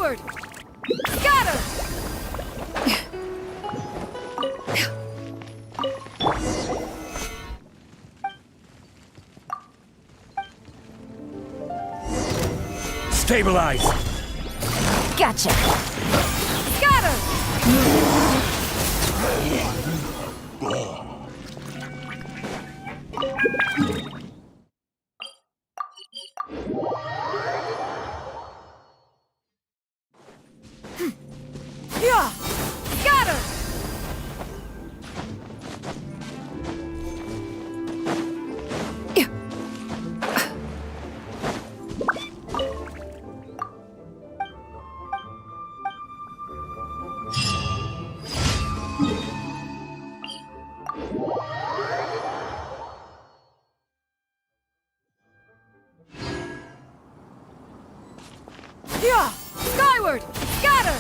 Skyward! Scatter! Stabilize! Gotcha! Scatter! Yeah! Scatter! Yeah! Skyward! Scatter!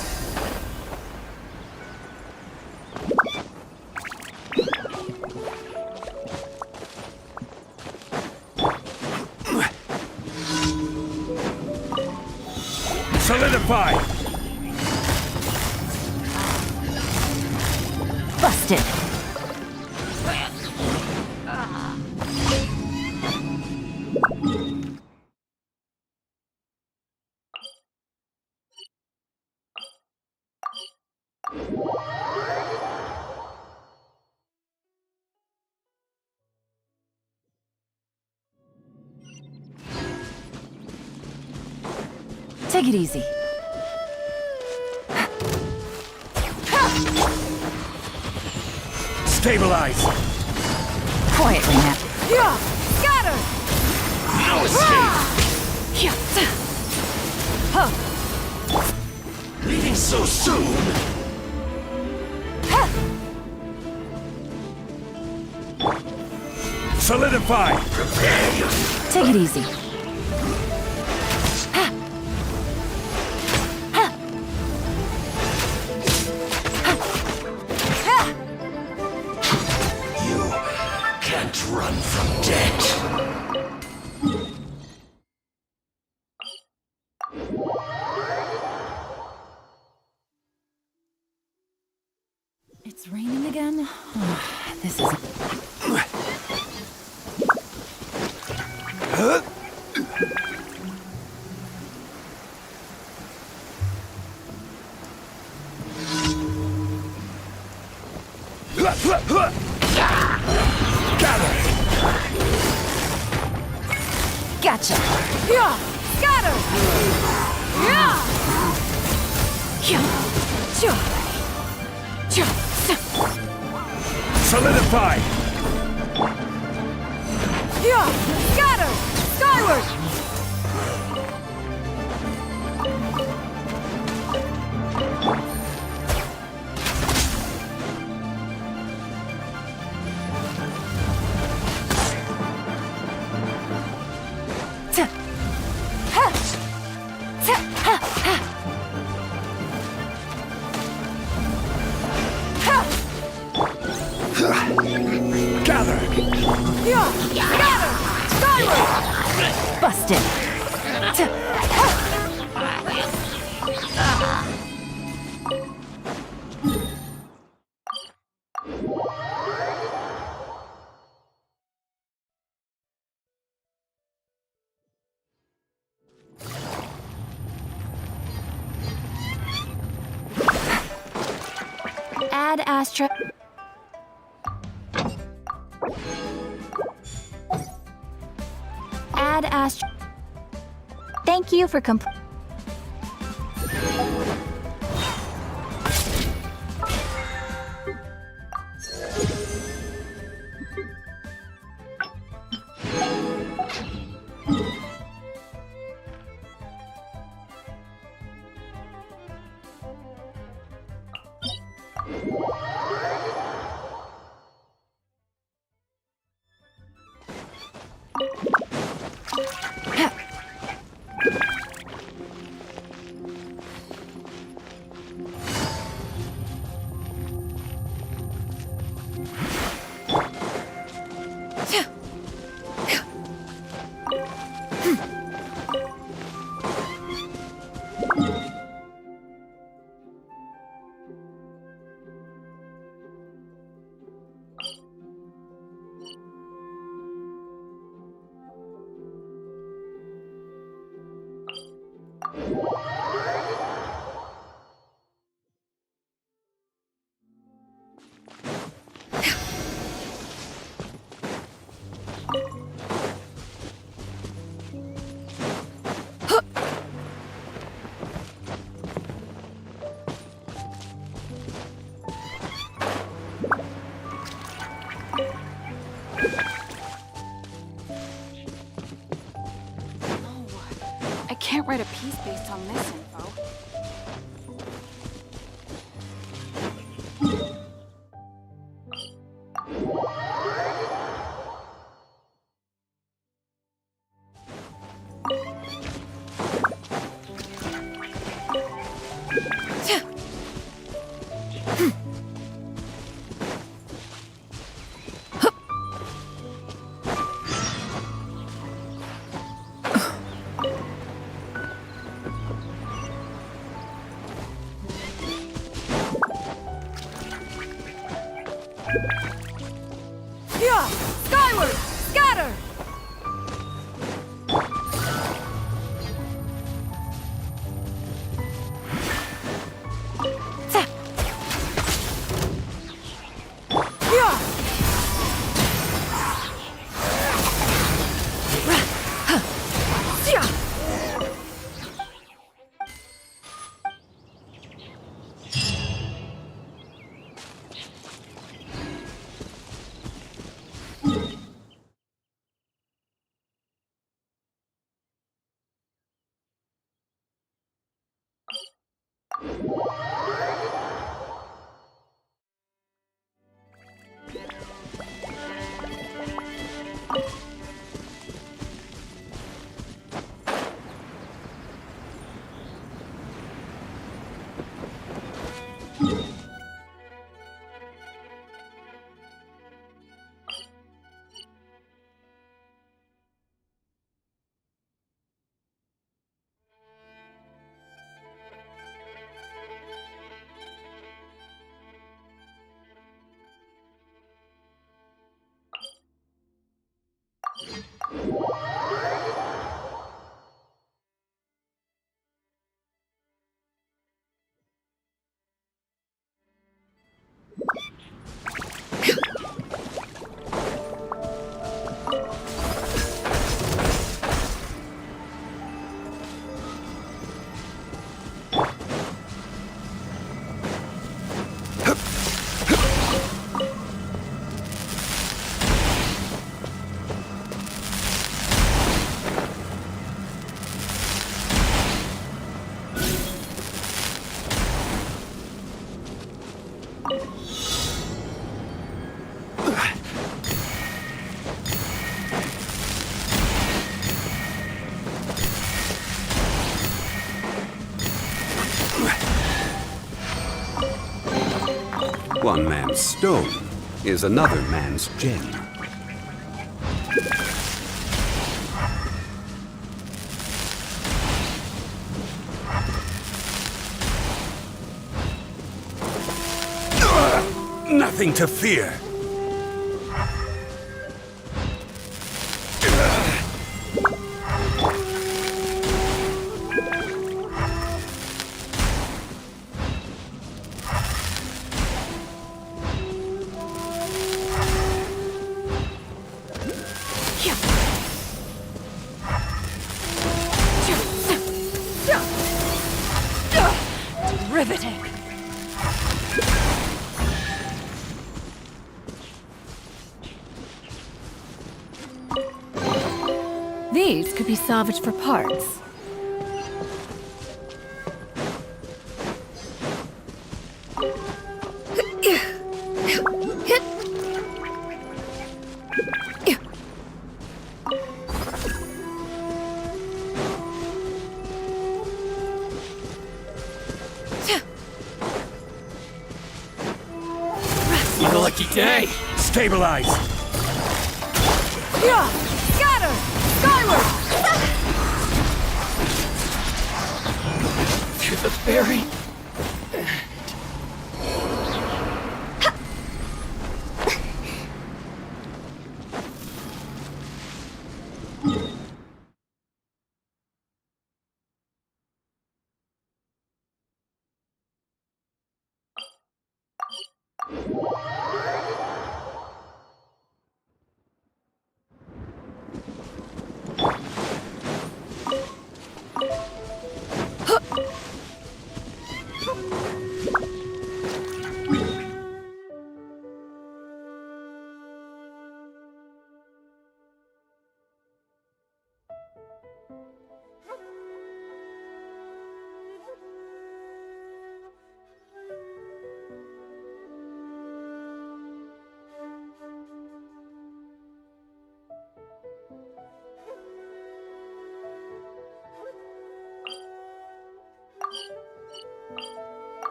Solidify! Busted! Take it easy. Stabilize! Quietly now. Yeah! Scatter! No escape! Huh. Leaving so soon! Solidify! Prepare you! Take it easy. You can't run from death! It's raining again? This is... Gather! Gotcha! Yeah! Scatter! Yeah! Solidify! Yeah! Scatter! Skyward! Gather! Yeah! Scatter! Skyward! Busted! Add Astra. Add Astra. Thank you for on this info. Skyward! Scatter! One man's stone is another man's gem. Nothing to fear. Riveting! These could be salvaged for parts. What a lucky day! Stabilize! Yeah! Scatter! Skyward! To the very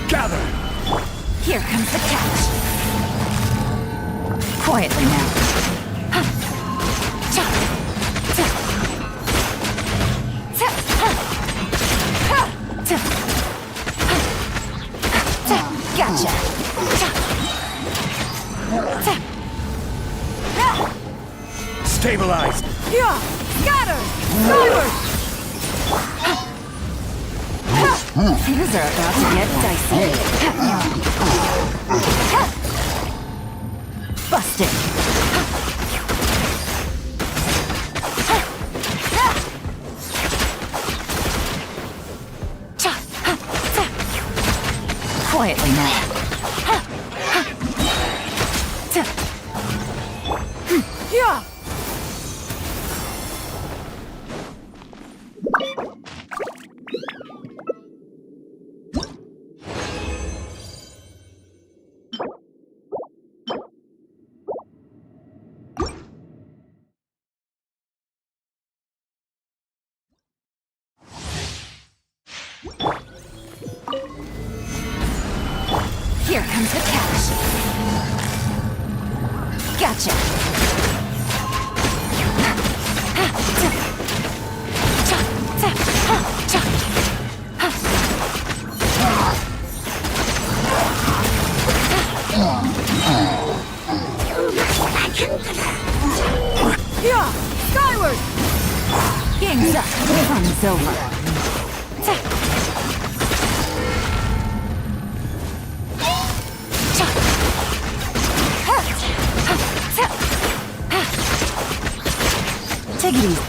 Gather! Here comes the catch. Quietly now. Gotcha. Stabilized! Yeah! Scatter! Skyward! Things are about to get dicey. Busted! Quietly now. Yeah! Here comes the catch. Gotcha. Yeah, skyward. Game's up. Fun's over. Take it easy.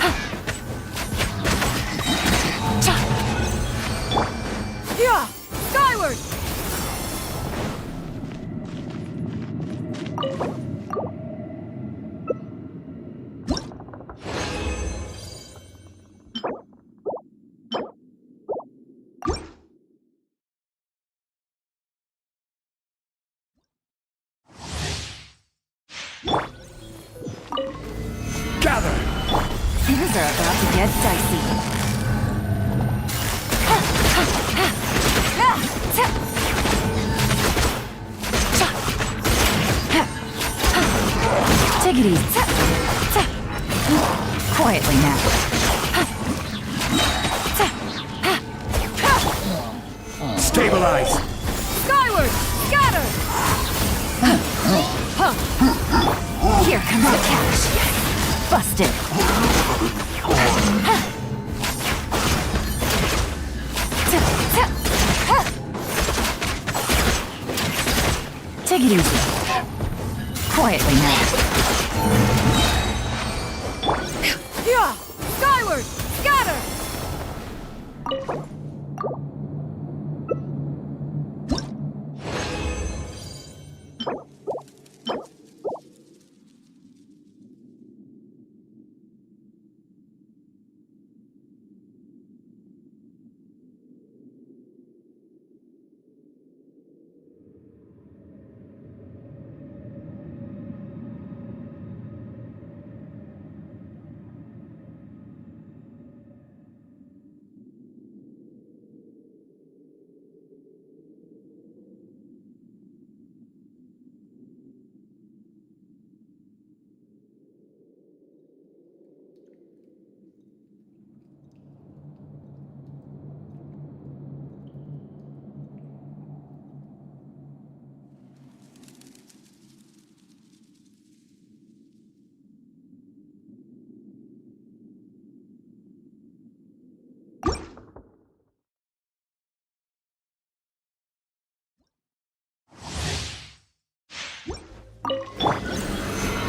Yeah! Skyward! Gather! Things are about to get dicey. Take it easy. Quietly now. Stabilize! Skyward! Scatter! Here comes the catch. Busted. Take it easy. Quietly now. Yeah! Skyward! Scatter!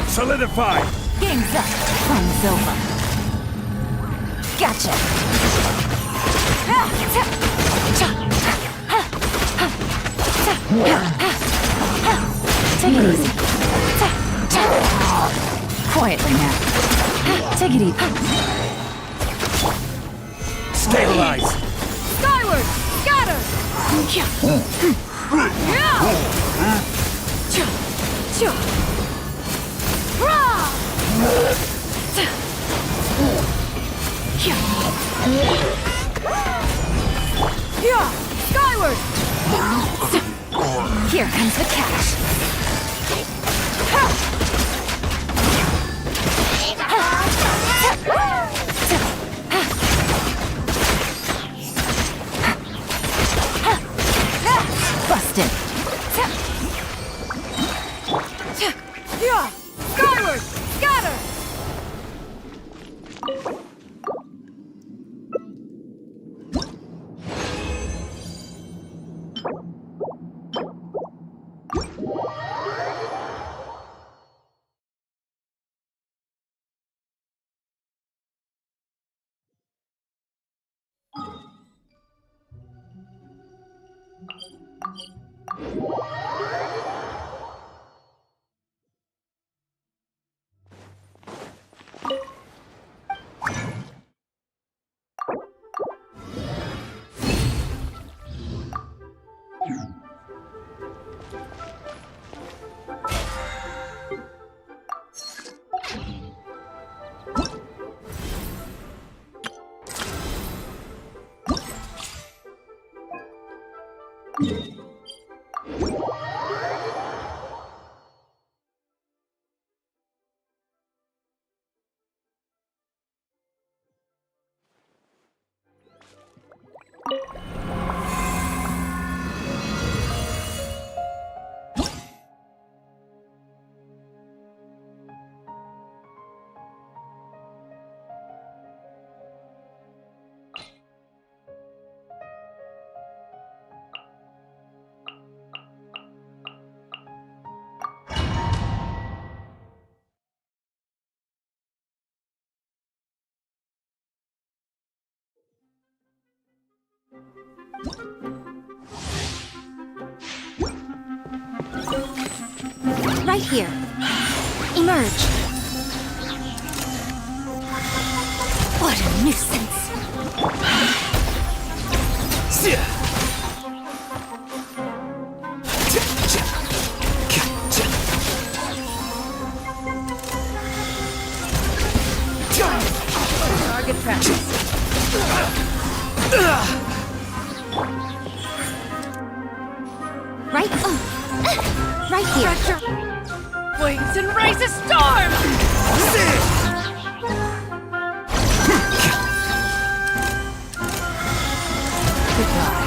Solidify! Game's up. Fun's over. Gotcha. Take it easy. Quietly now. Take it easy. Stabilize! Skyward! Scatter! Skyward! Here comes the catch. Busted. Skyward! Scatter! Right here. Emerge. What a nuisance. Target practice. Right, right here. Stretch your wings and raise a storm! Goodbye.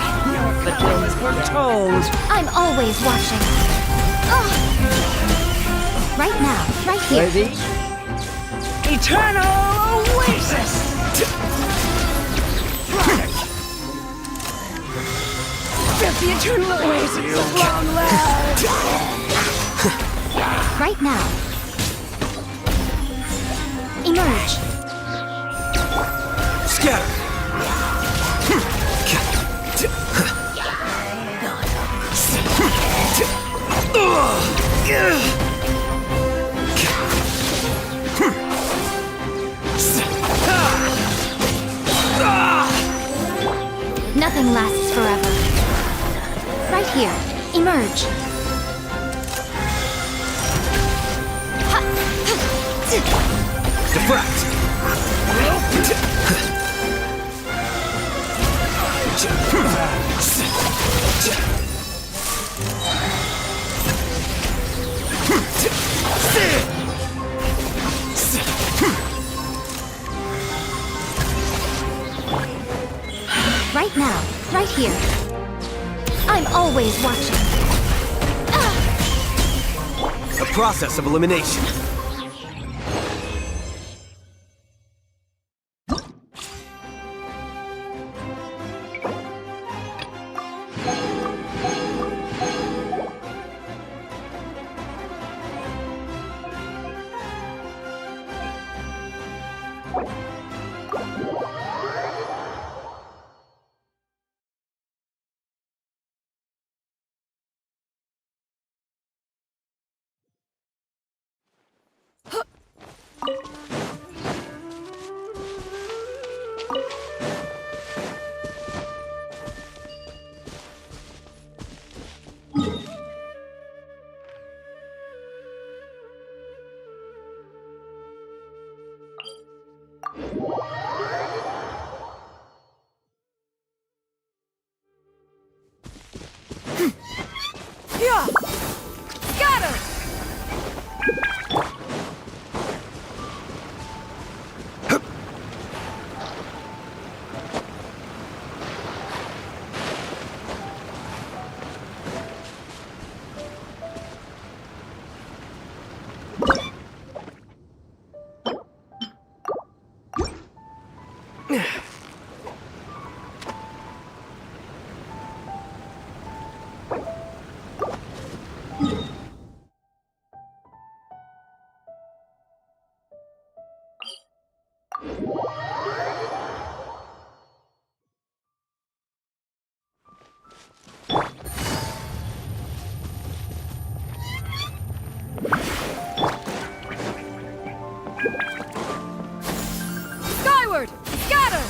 The tale is foretold. I'm always watching. Right now, right here. Ready? Eternal Oasis! Get the eternal oasis of long last! Right now. Emerge. Scatter! Nothing lasts forever. Right here. Emerge. Deflect! Right now. Right here. I'm always watching. A process of elimination. Yeah! Scatter! Skyward! Scatter!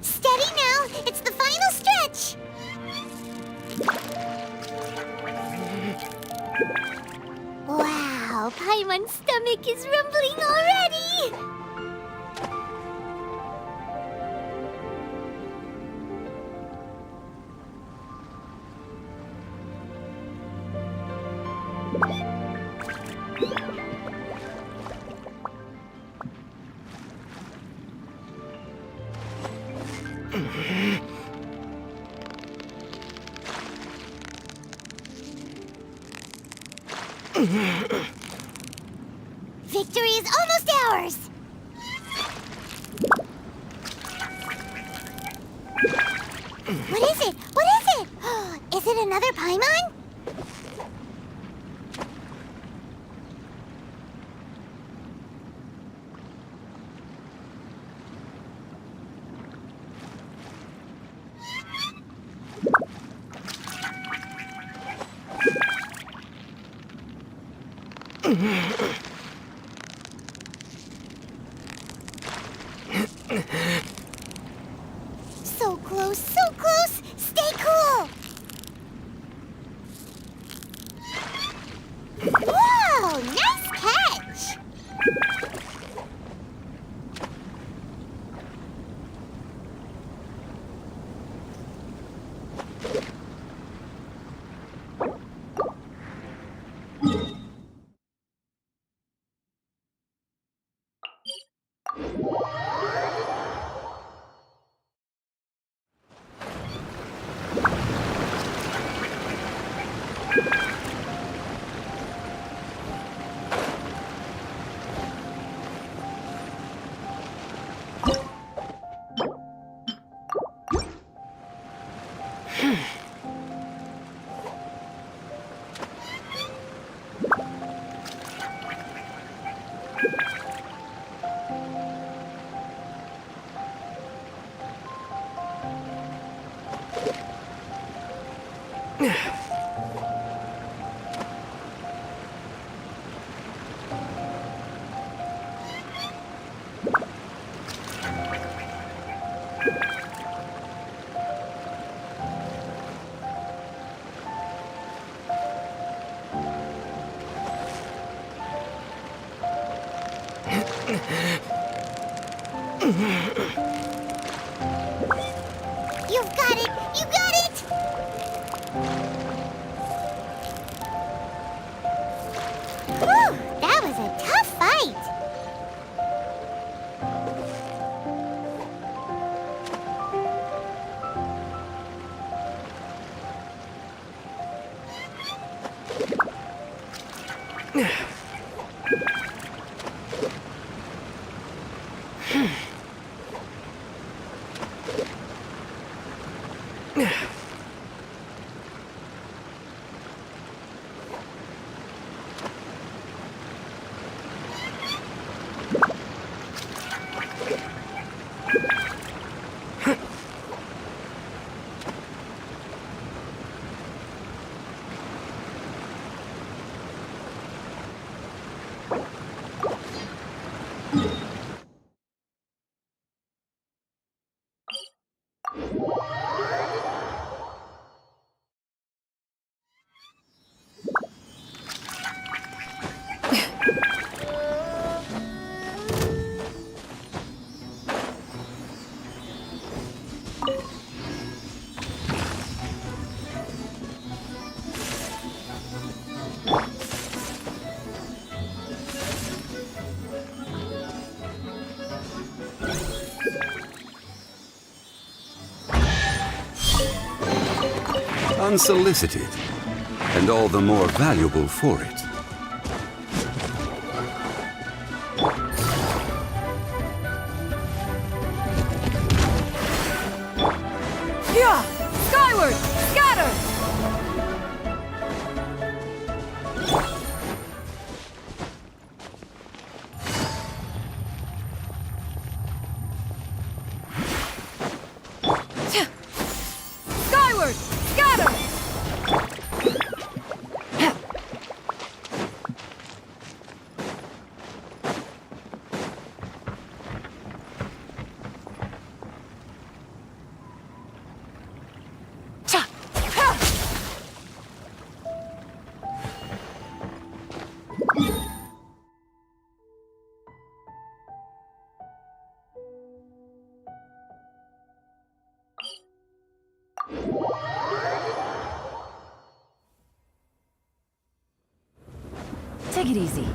Steady now. It's the final stretch. Wow, Paimon's stomach is rumbling already. Victory is almost ours! What is it? What is it? Is it another Paimon? So close, so close! Stay cool! Whoa! Nice catch! You've got it! You got it! Whew, that was a tough fight! Unsolicited, and all the more valuable for it. Yeah! Skyward! Scatter! Skyward! Scatter! Take it easy.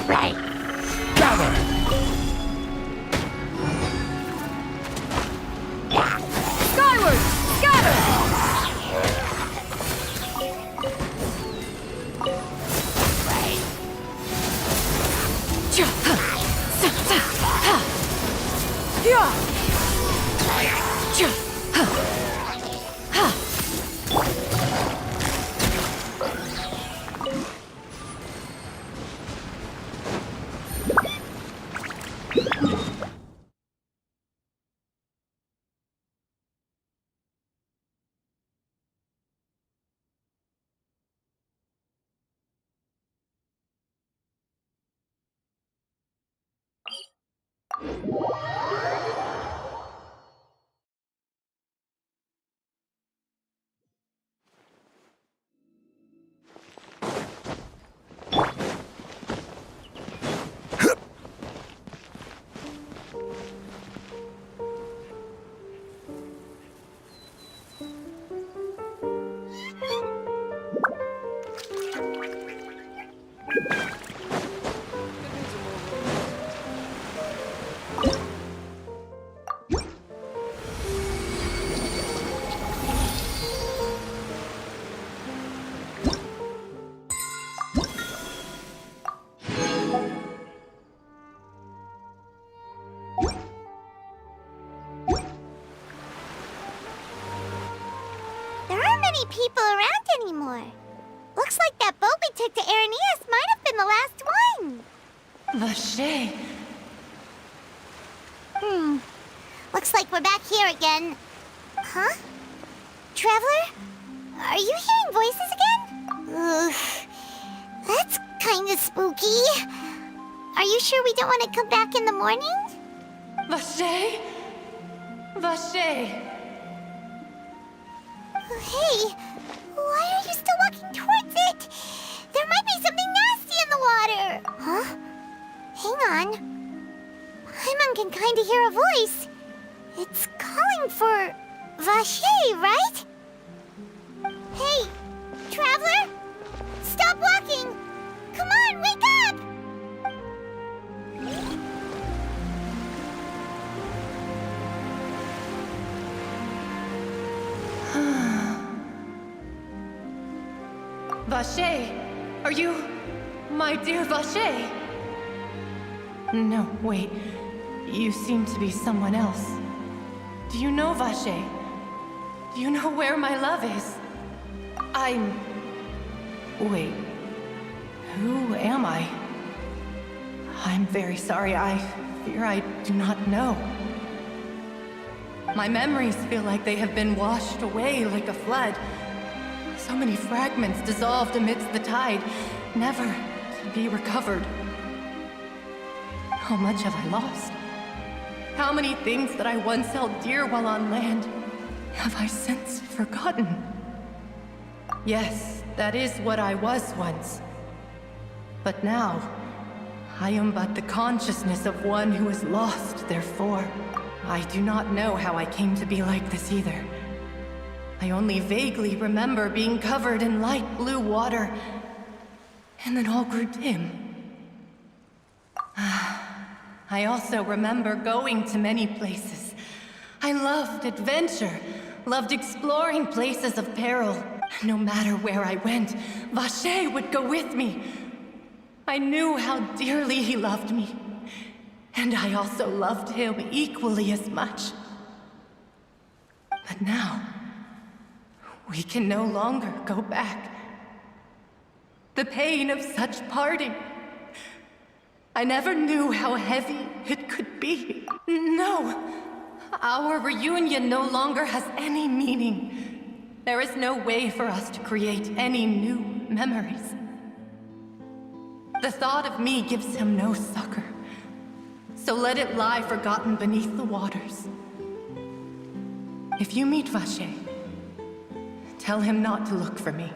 Right. Gather. Skyward! Scatter! Cha, ha, sa, sa, ha. Ya. Cha, ha. Ha. There aren't many people around anymore. Looks like that boat we took to Araneas might have been the last one. Vache. Looks like we're back here again. Huh? Traveler? Are you hearing voices again? Ugh. That's kind of spooky. Are you sure we don't want to come back in the morning? Vache? Vache. Hey, why are you still walking towards it? There might be something nasty in the water. Huh? Hang on. Paimon can kind of hear a voice. It's calling for Vache, right? Hey, Traveler? Stop walking! Come on, wake up! Vache, are you my dear Vache? No, wait. You seem to be someone else. Do you know Vache? Do you know where my love is? Wait. Who am I? I'm very sorry. I fear I do not know. My memories feel like they have been washed away like a flood. So many fragments dissolved amidst the tide, never to be recovered. How much have I lost? How many things that I once held dear while on land have I since forgotten? Yes, that is what I was once. But now, I am but the consciousness of one who is lost, therefore. I do not know how I came to be like this either. I only vaguely remember being covered in light blue water, and then all grew dim. I also remember going to many places. I loved adventure, loved exploring places of peril. No matter where I went, Vache would go with me. I knew how dearly he loved me, and I also loved him equally as much. But now, we can no longer go back. The pain of such parting, I never knew how heavy it could be. No, our reunion no longer has any meaning. There is no way for us to create any new memories. The thought of me gives him no succor, so let it lie forgotten beneath the waters. If you meet Vache, tell him not to look for me.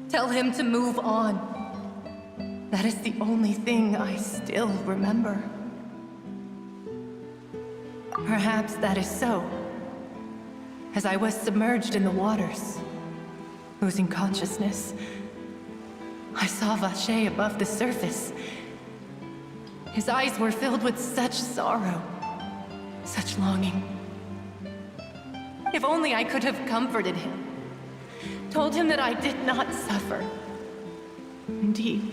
Tell him to move on. That is the only thing I still remember. Perhaps that is so. As I was submerged in the waters, losing consciousness, I saw Vache above the surface. His eyes were filled with such sorrow, such longing. If only I could have comforted him, told him that I did not suffer. Indeed,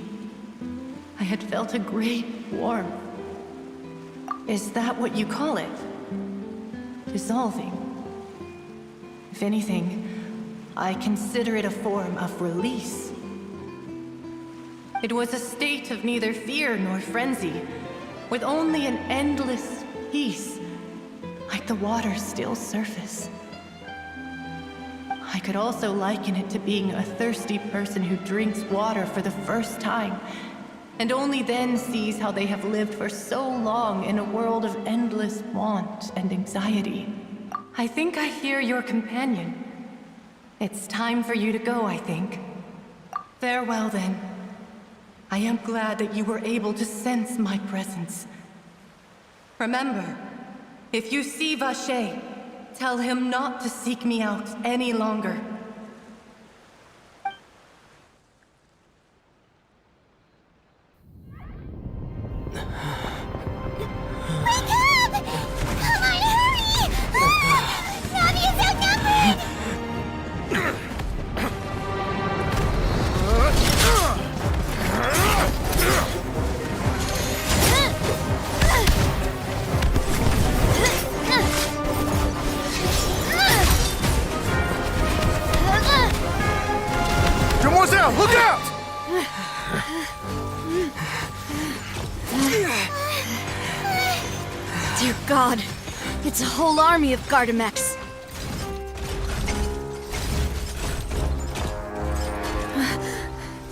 I had felt a great warmth. Is that what you call it? Dissolving? If anything, I consider it a form of release. It was a state of neither fear nor frenzy, with only an endless peace, like the water's still surface. I could also liken it to being a thirsty person who drinks water for the first time, and only then sees how they have lived for so long in a world of endless want and anxiety. I think I hear your companion. It's time for you to go, I think. Farewell, then. I am glad that you were able to sense my presence. Remember, if you see Vache, tell him not to seek me out any longer. Wake up! Come on, hurry! Navia's outnumbered! Demoiselle, look out! Dear God, it's a whole army of Gardamex.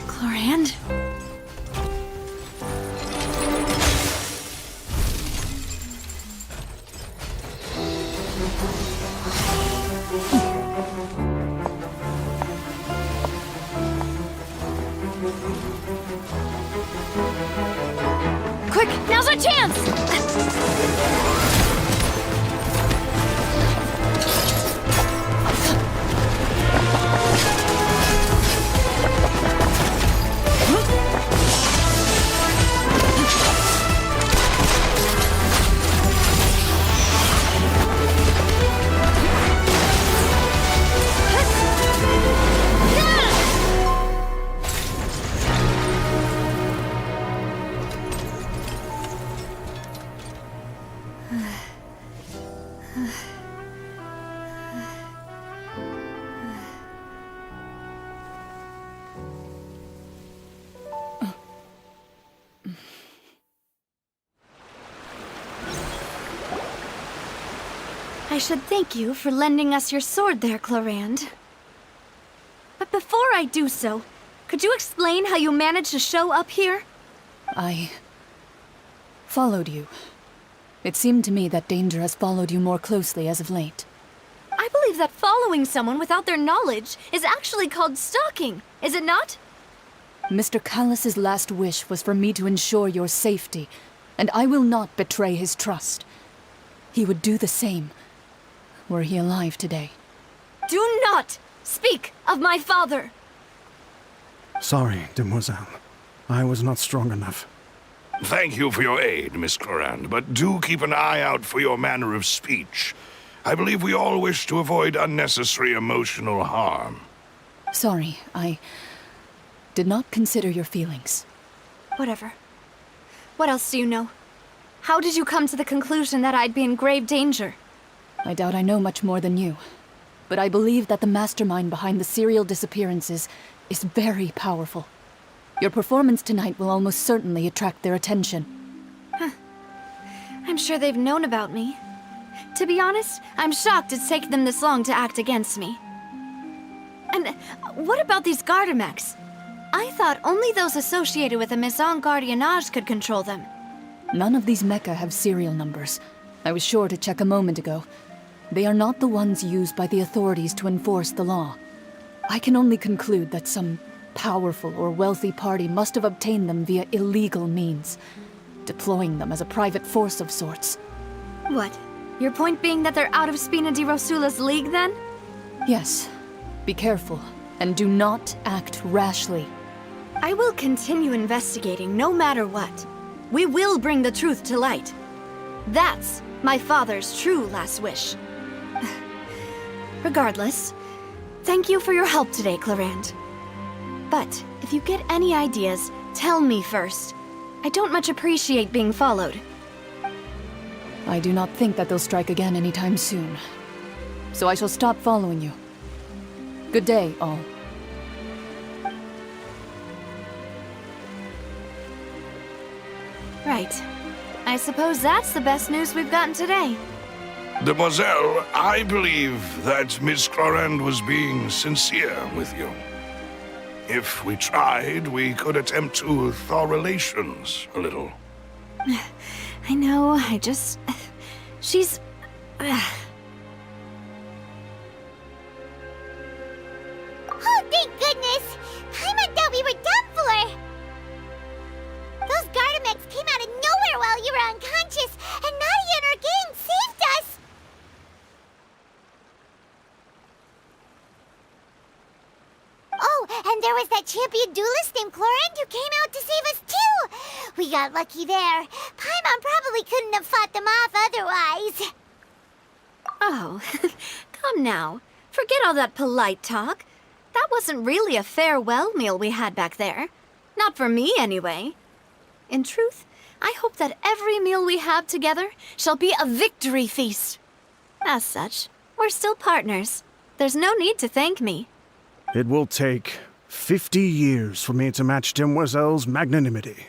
Chlorand? Quick, now's our chance! I should thank you for lending us your sword there, Chlorand. But before I do so, could you explain how you managed to show up here? I followed you. It seemed to me that danger has followed you more closely as of late. I believe that following someone without their knowledge is actually called stalking, is it not? Mr. Callus's last wish was for me to ensure your safety, and I will not betray his trust. He would do the same, were he alive today. Do not speak of my father! Sorry, demoiselle. I was not strong enough. Thank you for your aid, Miss Clorand, but do keep an eye out for your manner of speech. I believe we all wish to avoid unnecessary emotional harm. Sorry, I did not consider your feelings. Whatever. What else do you know? How did you come to the conclusion that I'd be in grave danger? I doubt I know much more than you, but I believe that the mastermind behind the serial disappearances is very powerful. Your performance tonight will almost certainly attract their attention. I'm sure they've known about me. To be honest, I'm shocked it's taken them this long to act against me. And what about these Gardamex? I thought only those associated with the Maison Gardiennage could control them. None of these mecha have serial numbers. I was sure to check a moment ago. They are not the ones used by the authorities to enforce the law. I can only conclude that some powerful or wealthy party must have obtained them via illegal means, deploying them as a private force of sorts. What? Your point being that they're out of Spina di Rosula's league, then? Yes. Be careful, and do not act rashly. I will continue investigating no matter what. We will bring the truth to light. That's my father's true last wish. Regardless, thank you for your help today, Clorand. But if you get any ideas, tell me first. I don't much appreciate being followed. I do not think that they'll strike again anytime soon. So I shall stop following you. Good day, all. Right. I suppose that's the best news we've gotten today. Demoiselle, I believe that Miss Clorand was being sincere with you. If we tried, we could attempt to thaw relations a little. I know, she's... Oh, thank goodness! Paimon thought we were done for! Those Gardamex came out of nowhere while you were unconscious, and Nadia and her gang saved us! Oh, and there was that champion duelist named Clorand who came out to save us too! We got lucky there. Paimon probably couldn't have fought them off otherwise. Oh, come now. Forget all that polite talk. That wasn't really a farewell meal we had back there. Not for me, anyway. In truth, I hope that every meal we have together shall be a victory feast. As such, we're still partners. There's no need to thank me. It will take 50 years for me to match Demoiselle's magnanimity.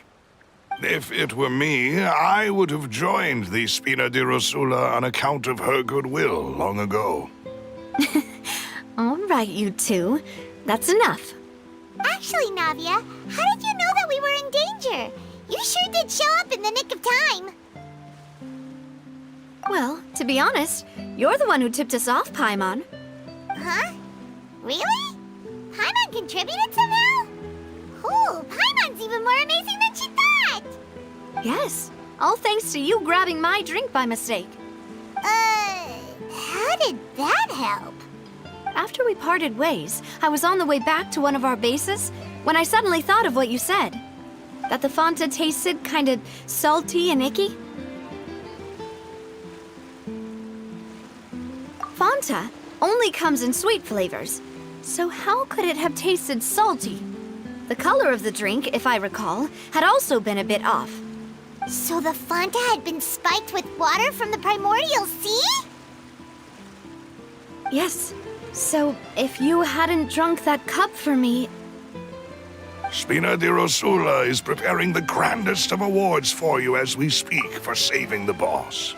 If it were me, I would have joined the Spina di Rosula on account of her goodwill long ago. All right, you two. That's enough. Actually, Navia, how did you know that we were in danger? You sure did show up in the nick of time. Well, to be honest, you're the one who tipped us off, Paimon. Huh? Really? Paimon contributed somehow? Ooh, Paimon's even more amazing than she thought! Yes, all thanks to you grabbing my drink by mistake. How did that help? After we parted ways, I was on the way back to one of our bases when I suddenly thought of what you said. That the Fanta tasted kinda salty and icky. Fanta only comes in sweet flavors, so how could it have tasted salty? The color of the drink, if I recall, had also been a bit off. So the Fanta had been spiked with water from the primordial sea? Yes. So, if you hadn't drunk that cup for me... Spina di Rosula is preparing the grandest of awards for you as we speak for saving the boss.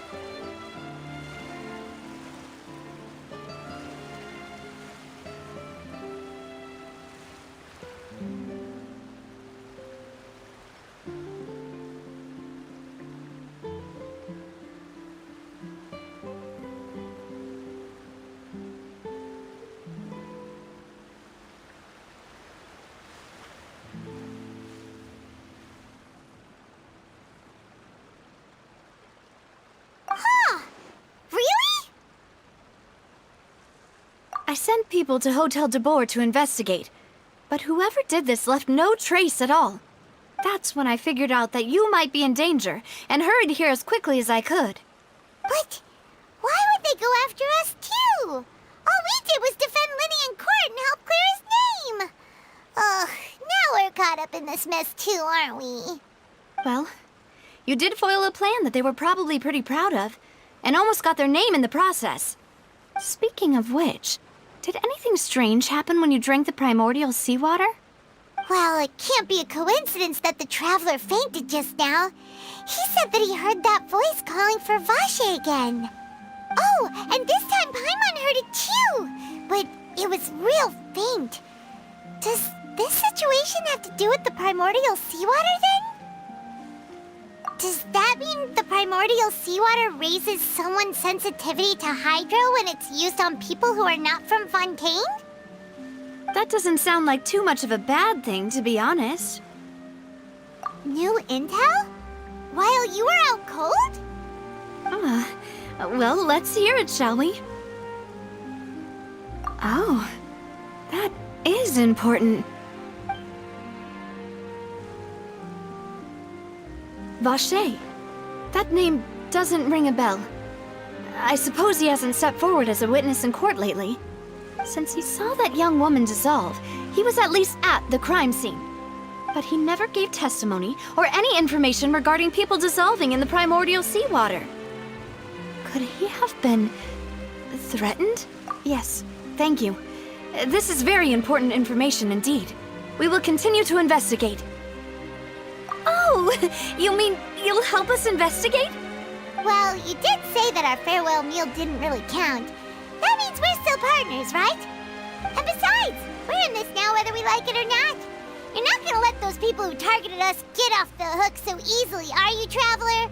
sent people to Hotel de Boer to investigate, but whoever did this left no trace at all. That's when I figured out that you might be in danger, and hurried here as quickly as I could. But why would they go after us too? All we did was defend Lenny in court and help clear his name. Ugh, now we're caught up in this mess too, aren't we? Well, you did foil a plan that they were probably pretty proud of, and almost got their name in the process. Speaking of which, did anything strange happen when you drank the primordial seawater? Well, it can't be a coincidence that the traveler fainted just now. He said that he heard that voice calling for Vache again. Oh, and this time Paimon heard it too, but it was real faint. Does this situation have to do with the primordial seawater then? Does that mean the primordial seawater raises someone's sensitivity to hydro when it's used on people who are not from Fontaine? That doesn't sound like too much of a bad thing, to be honest. New intel? While you were out cold? Well, let's hear it, shall we? Oh, that is important. Vache. That name doesn't ring a bell. I suppose he hasn't stepped forward as a witness in court lately. Since he saw that young woman dissolve, he was at least at the crime scene. But he never gave testimony or any information regarding people dissolving in the primordial seawater. Could he have been threatened? Yes, thank you. This is very important information indeed. We will continue to investigate. Oh, you mean you'll help us investigate? Well, you did say that our farewell meal didn't really count. That means we're still partners, right? And besides, we're in this now whether we like it or not. You're not gonna let those people who targeted us get off the hook so easily, are you, Traveler?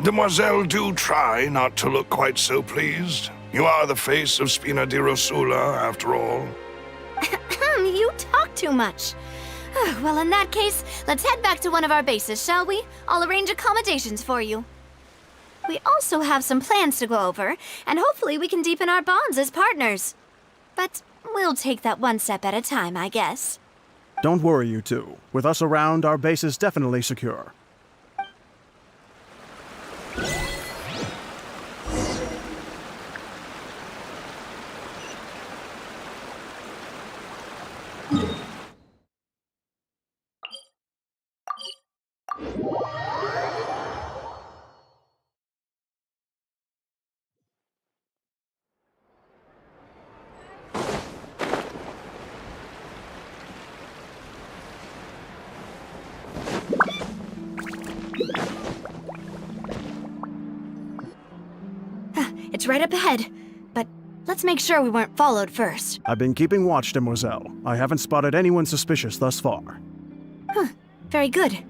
Demoiselle, do try not to look quite so pleased. You are the face of Spina di Rosula, after all. You talk too much. Well, in that case, let's head back to one of our bases, shall we? I'll arrange accommodations for you. We also have some plans to go over, and hopefully we can deepen our bonds as partners. But we'll take that one step at a time, I guess. Don't worry, you two. With us around, our base is definitely secure. It's right up ahead, but let's make sure we weren't followed first. I've been keeping watch, Demoiselle. I haven't spotted anyone suspicious thus far. Very good.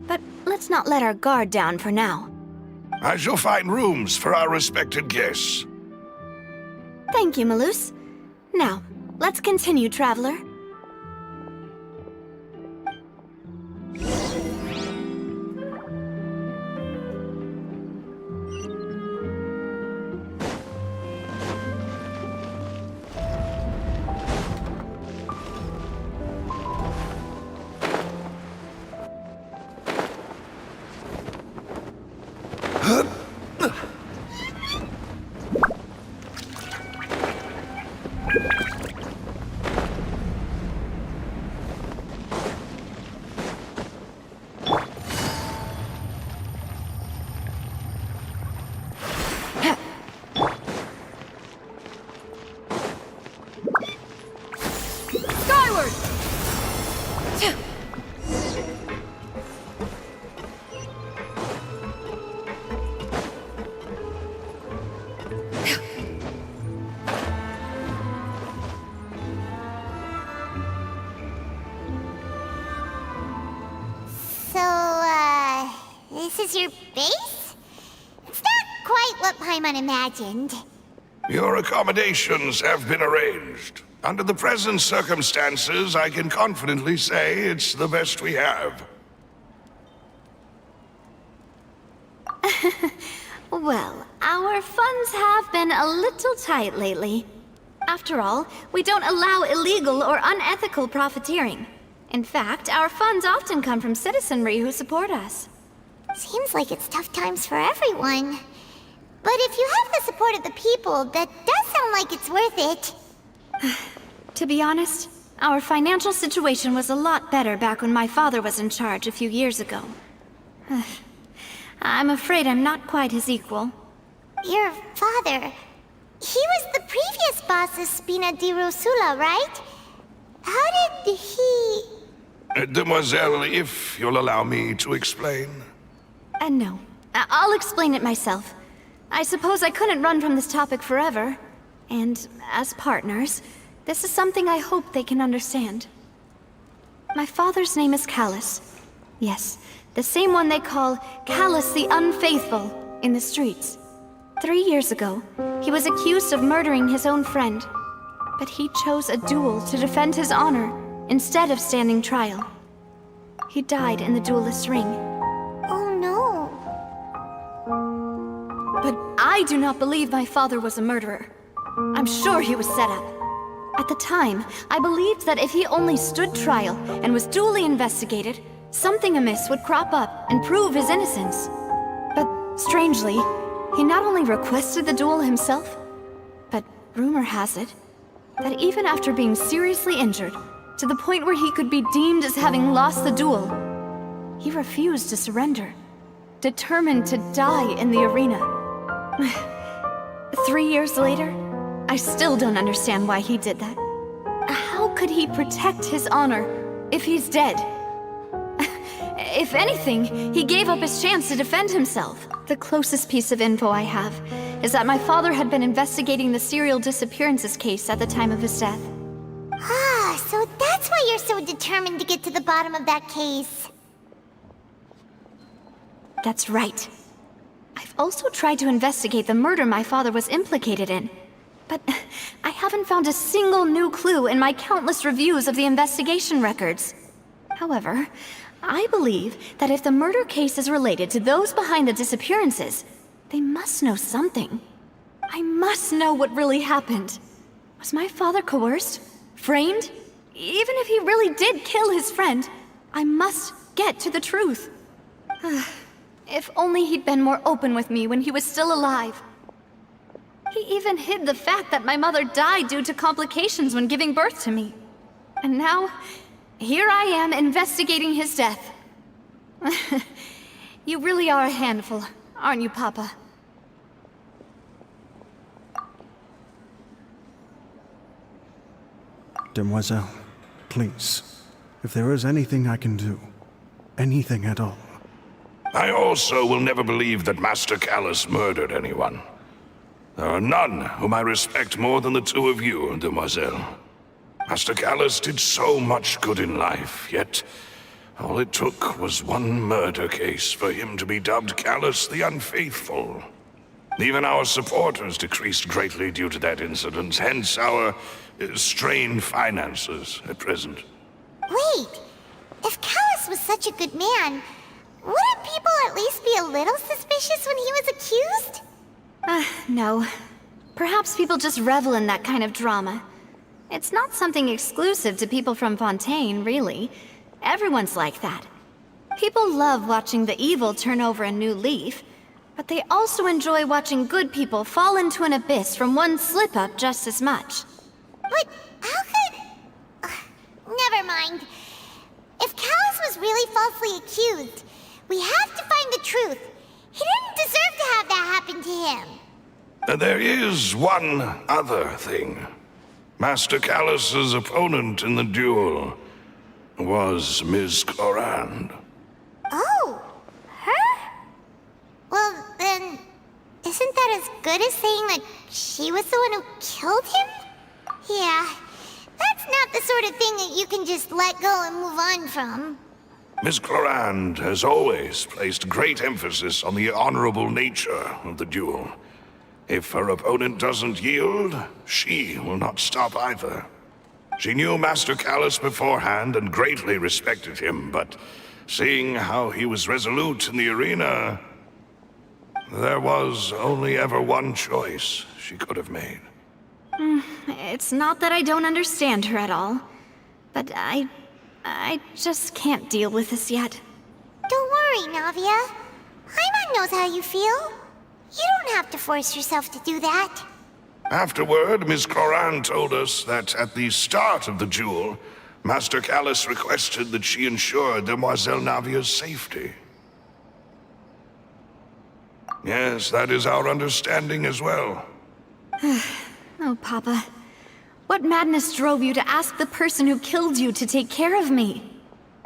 But let's not let our guard down for now. I shall find rooms for our respected guests. Thank you, Malus. Now, let's continue, Traveler. This is your base? It's not quite what Paimon imagined. Your accommodations have been arranged. Under the present circumstances, I can confidently say it's the best we have. Well, our funds have been a little tight lately. After all, we don't allow illegal or unethical profiteering. In fact, our funds often come from citizenry who support us. Seems like it's tough times for everyone. But if you have the support of the people, that does sound like it's worth it. To be honest, our financial situation was a lot better back when my father was in charge a few years ago. I'm afraid I'm not quite his equal. Your father... He was the previous boss of Spina di Rosula, right? How did he... Demoiselle, if you'll allow me to explain. No. I'll explain it myself. I suppose I couldn't run from this topic forever. And as partners, this is something I hope they can understand. My father's name is Callus. Yes, the same one they call Callus the Unfaithful in the streets. 3 years ago, he was accused of murdering his own friend. But he chose a duel to defend his honor instead of standing trial. He died in the duelist's ring. Oh no. But I do not believe my father was a murderer. I'm sure he was set up. At the time, I believed that if he only stood trial and was duly investigated, something amiss would crop up and prove his innocence. But strangely, he not only requested the duel himself, but rumor has it that even after being seriously injured, to the point where he could be deemed as having lost the duel, he refused to surrender, determined to die in the arena. 3 years later, I still don't understand why he did that. How could he protect his honor if he's dead? If anything, he gave up his chance to defend himself. The closest piece of info I have is that my father had been investigating the serial disappearances case at the time of his death. Ah, so that's why you're so determined to get to the bottom of that case. That's right. I've also tried to investigate the murder my father was implicated in, but I haven't found a single new clue in my countless reviews of the investigation records. However, I believe that if the murder case is related to those behind the disappearances, they must know something. I must know what really happened. Was my father coerced? Framed? Even if he really did kill his friend, I must get to the truth. If only he'd been more open with me when he was still alive. He even hid the fact that my mother died due to complications when giving birth to me. And now, here I am investigating his death. You really are a handful, aren't you, Papa? Demoiselle, please, if there is anything I can do, anything at all. I also will never believe that Master Callus murdered anyone. There are none whom I respect more than the two of you, Demoiselle. Master Callus did so much good in life, yet all it took was one murder case for him to be dubbed Callus the Unfaithful. Even our supporters decreased greatly due to that incident, hence our strained finances at present. Wait, if Callus was such a good man, wouldn't people at least be a little suspicious when he was accused? No. Perhaps people just revel in that kind of drama. It's not something exclusive to people from Fontaine, really. Everyone's like that. People love watching the evil turn over a new leaf, but they also enjoy watching good people fall into an abyss from one slip-up just as much. But how could... never mind. If Callus was really falsely accused, we have to find the truth. He didn't deserve to have that happen to him. There is one other thing. Master Callus's opponent in the duel was Ms. Clorand. Oh, her? Well, then, isn't that as good as saying that she was the one who killed him? Yeah, that's not the sort of thing that you can just let go and move on from. Ms. Clorand has always placed great emphasis on the honorable nature of the duel. If her opponent doesn't yield, she will not stop either. She knew Master Callus beforehand and greatly respected him, but seeing how he was resolute in the arena, there was only ever one choice she could have made. It's not that I don't understand her at all, but I just can't deal with this yet. Don't worry, Navia. Paimon knows how you feel. You don't have to force yourself to do that. Afterward, Miss Cloran told us that at the start of the duel, Master Callus requested that she ensure Demoiselle Navia's safety. Yes, that is our understanding as well. Oh, Papa. What madness drove you to ask the person who killed you to take care of me?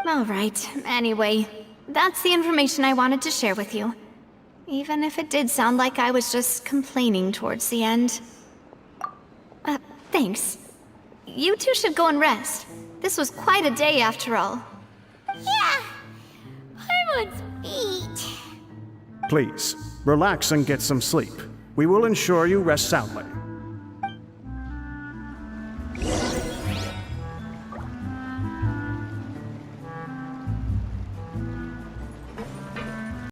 All right, anyway, that's the information I wanted to share with you. Even if it did sound like I was just complaining towards the end. Thanks. You two should go and rest. This was quite a day after all. Yeah. Paimon's feet. Please, relax and get some sleep. We will ensure you rest soundly.